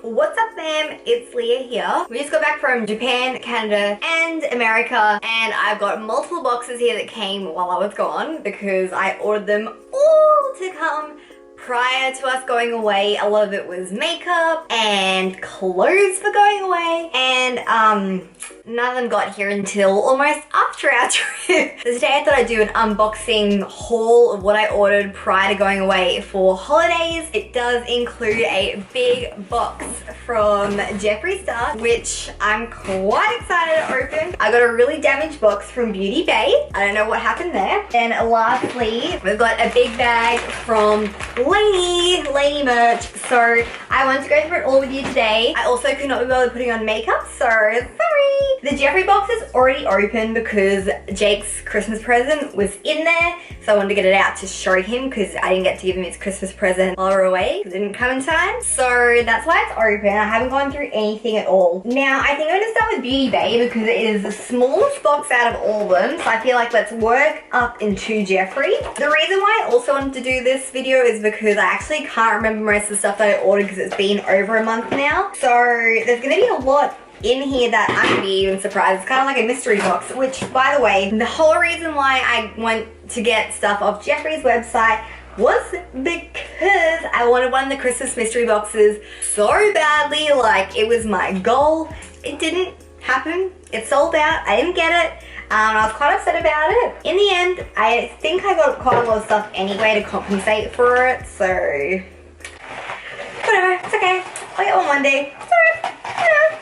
What's up fam, it's Leah here. We just got back from Japan, Canada and America, and I've got multiple boxes here that came while I was gone because I ordered them all to come prior to us going away. A lot of it was makeup and clothes for going away, and none of them got here until almost after our trip. So today I thought I'd do an unboxing haul of what I ordered prior to going away for holidays. It does include a big box from Jeffree stuff, which I'm quite excited to open. I got a really damaged box from Beauty Bay. I don't know what happened there. And lastly, we've got a big bag from Lany merch. So I wanted to go through it all with you today. I also could not be bothered putting on makeup, so sorry. The Jeffree box is already open because Jake's Christmas present was in there, so I wanted to get it out to show him because I didn't get to give him his Christmas present while we were away because it didn't come in time. So that's why it's open. I haven't gone through anything at all. Now I think I'm going to start with Beauty Bay because it is the smallest box out of all of them, so I feel like let's work up into Jeffree. The reason why I also wanted to do this video is because I actually can't remember most of the stuff that I ordered because it's been over a month now. So there's going to be a lot in here that I'm gonna be even surprised. It's kind of like a mystery box, which by the way, the whole reason why I went to get stuff off Jeffree's website was because I wanted one of the Christmas mystery boxes so badly. Like, it was my goal. It didn't happen. It sold out. I didn't get it. I was quite upset about it. In the end, I think I got quite a lot of stuff anyway to compensate for it, so whatever, it's okay. I'll get one Monday. It's alright, you know.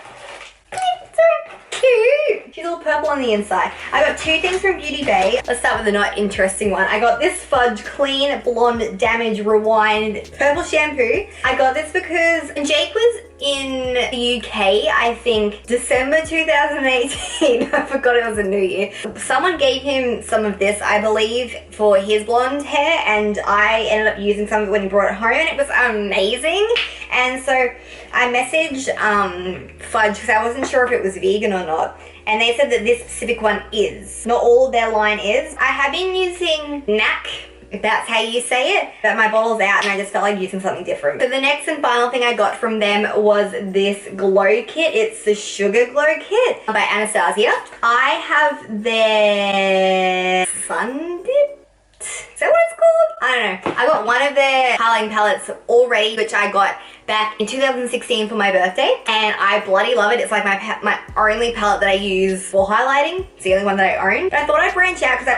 Cute. She's all purple on the inside. I got two things from Beauty Bay. Let's start with the not interesting one. I got this Fudge Clean Blonde Damage Rewind Purple Shampoo. I got this because Jake was in the UK, I think, December 2018. I forgot it was a new year. Someone gave him some of this, I believe, for his blonde hair, and I ended up using some of it when he brought it home, and it was amazing. And so I messaged Fudge because I wasn't sure if it was vegan or not, and they said that this specific one is. Not all of their line is. I have been using NAC, if that's how you say it, but my bottle's out and I just felt like using something different. So the next and final thing I got from them was this glow kit. It's the Sugar Glow Kit by Anastacio. I have their Sun Dip? Is that what it's called? I don't know. I got one of their highlighting palettes already, which I got back in 2016 for my birthday, and I bloody love it. It's like my only palette that I use for highlighting. It's the only one that I own. But I thought I'd branch out because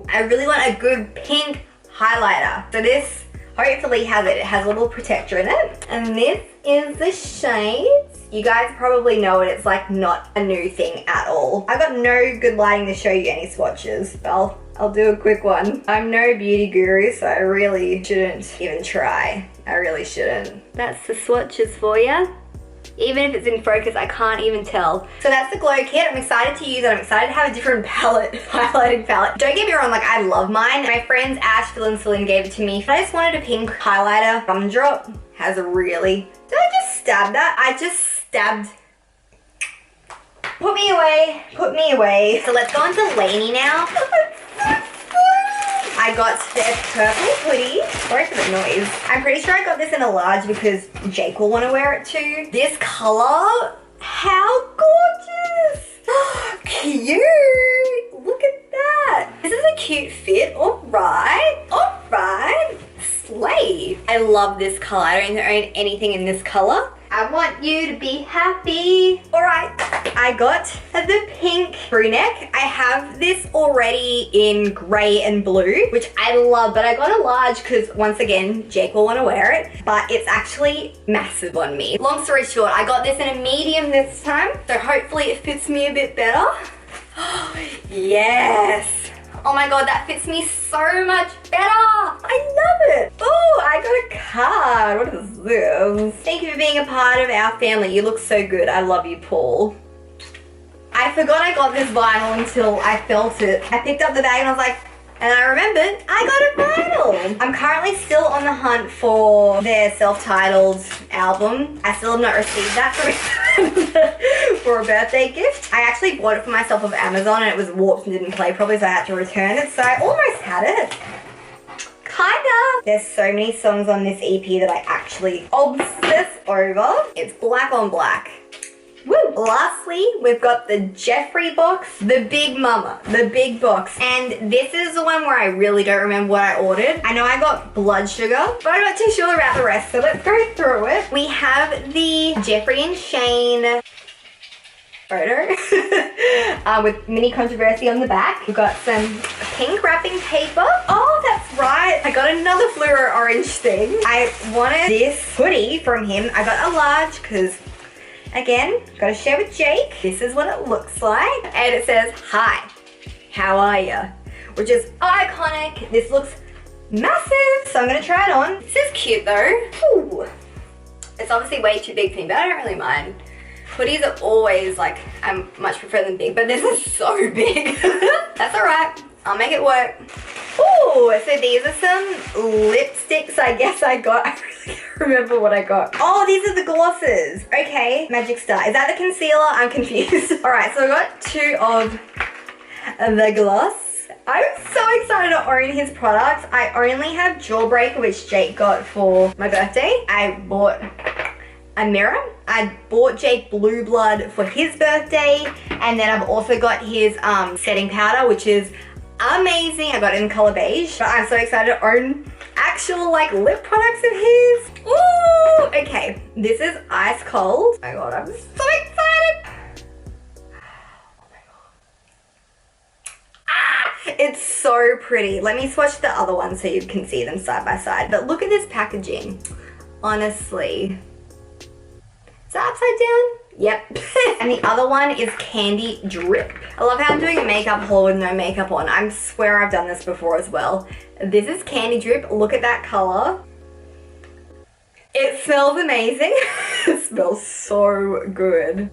I really want a good pink highlighter. So this hopefully has it. It has a little protector in it. And this is the shades. You guys probably know it. It's like not a new thing at all. I got no good lighting to show you any swatches. I'll do a quick one. I'm no beauty guru, so I really shouldn't even try. I really shouldn't. That's the swatches for you. Even if it's in focus, I can't even tell. So that's the glow kit. I'm excited to use it. I'm excited to have a different palette, highlighting palette. Don't get me wrong, like I love mine. My friends Ash, Phil and Celine gave it to me. I just wanted a pink highlighter. Gumdrop has a really... Did I just stab that? I just stabbed... Put me away. Put me away. So let's go into Lany now. I got their purple hoodie. Sorry for the noise. I'm pretty sure I got this in a large because Jake will want to wear it too. This color, how gorgeous. Cute. Look at that. This is a cute fit. All right. All right. Slay. I love this color. I don't own anything in this color. I want you to be happy. All right, I got the pink crew neck. I have this already in gray and blue, which I love, but I got a large because once again, Jake will want to wear it, but it's actually massive on me. Long story short, I got this in a medium this time, so hopefully it fits me a bit better. Yes. Oh my god, that fits me so much better. I love it. Oh, I got a card. What is this? Thank you for being a part of our family. You look so good. I love you, Paul. I forgot I got this vinyl until I felt it. I picked up the bag and I was like, and I remembered I got a vinyl. I'm currently still on the hunt for their self-titled album. I still have not received that for a birthday gift. I actually bought it for myself off Amazon and it was warped and didn't play properly, so I had to return it. So I almost had it. kinda. There's so many songs on this EP that I actually obsess over. It's black on black. Woo! Lastly, we've got the Jeffree box, the big mama, the big box. And this is the one where I really don't remember what I ordered. I know I got blood sugar, but I'm not too sure about the rest, so let's go through it. We have the Jeffree and Shane photo with mini controversy on the back. We've got some pink wrapping paper. Oh, that's right. I got another fluoro orange thing. I wanted this hoodie from him. I got a large because, again, gotta share with Jake. This is what it looks like. And it says, "Hi, how are ya?" Which is iconic. This looks massive. So I'm gonna try it on. This is cute though. Ooh. It's obviously way too big for me, but I don't really mind. Hoodies are always like, I much prefer them big, but this is so big. That's all right. I'll make it work. Ooh, so these are some lipsticks I guess I got. I really can't remember what I got. Oh, these are the glosses. Okay, Magic Star. Is that the concealer? I'm confused. All right, so I got 2 of the gloss. I'm so excited to own his products. I only have Jawbreaker, which Jake got for my birthday. I bought a mirror. I bought Jake Blue Blood for his birthday, and then I've also got his setting powder, which is amazing. I got it in color beige, but I'm so excited to own actual like lip products of his. Ooh, okay, this is ice cold. Oh my god, I'm so excited. Oh my god. Ah, it's so pretty. Let me swatch the other one so you can see them side by side. But look at this packaging. Honestly. Is that upside down? Yep. And the other one is Candy Drip. I love how I'm doing a makeup haul with no makeup on. I swear I've done this before as well. This is Candy Drip. Look at that color. It smells amazing. It smells so good.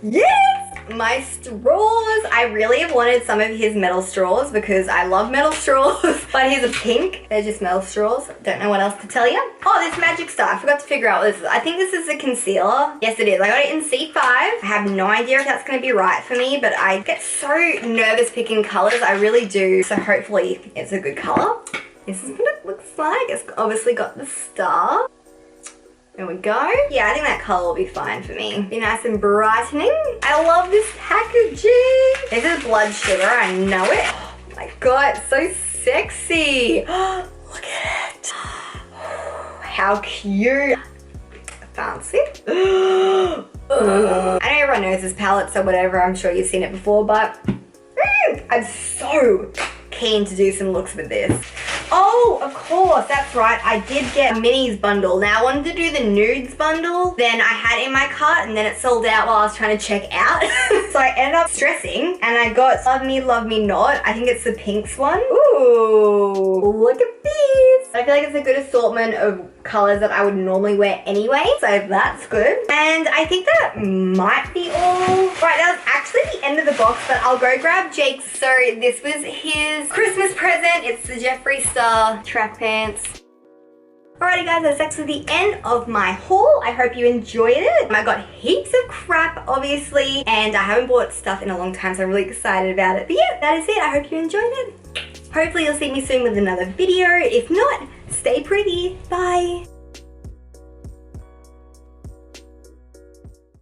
Yes! My straws. I really have wanted some of his metal straws because I love metal straws, but here's a pink. They're just metal straws. Don't know what else to tell you. Oh, this Magic Star. I forgot to figure out what this is. I think this is a concealer. Yes, it is. I got it in C5. I have no idea if that's going to be right for me, but I get so nervous picking colors. I really do. So hopefully it's a good color. This is what it looks like. It's obviously got the star. There we go. Yeah, I think that color will be fine for me. Be nice and brightening. I love this packaging. This is blood sugar, I know it. Oh my god, it's so sexy. Look at it. How cute. Fancy. I know everyone knows this palette, so whatever, I'm sure you've seen it before, but I'm so keen to do some looks with this. Oh, of course, that's right. I did get a minis bundle. Now, I wanted to do the nudes bundle. Then I had it in my cart and then it sold out while I was trying to check out. So I ended up stressing and I got Love Me Not. I think it's the pinks one. Ooh, look at these. I feel like it's a good assortment of colors that I would normally wear anyway. So that's good. And I think that might be all. Right, that was actually the end of the box, but I'll go grab Jake's. So this was his Christmas present. It's the Jeffree Star track pants. Alrighty guys, that's actually the end of my haul. I hope you enjoyed it. I got heaps of crap, obviously, and I haven't bought stuff in a long time, so I'm really excited about it. But yeah, that is it. I hope you enjoyed it. Hopefully you'll see me soon with another video. If not, stay pretty. Bye.